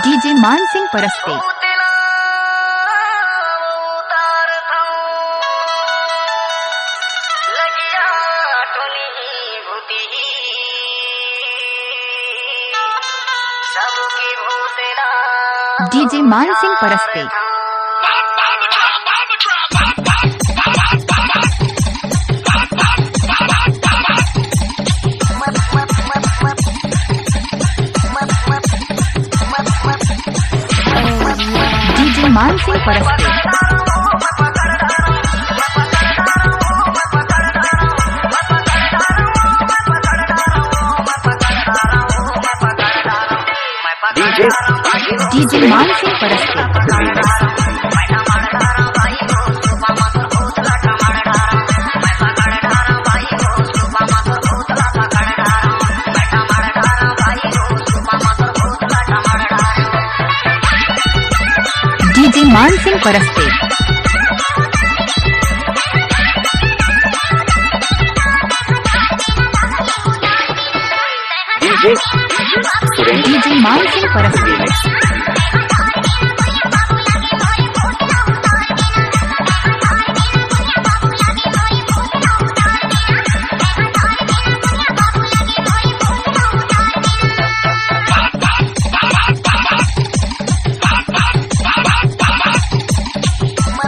DJ मान Singh Paraste. DJ मान Singh Paraste. DJ मान सिंह परस्ते। डीजे मान सिंह परस्ते। डीजे मान सिंह परस्ते। डीजे मान सिंह परस्ते।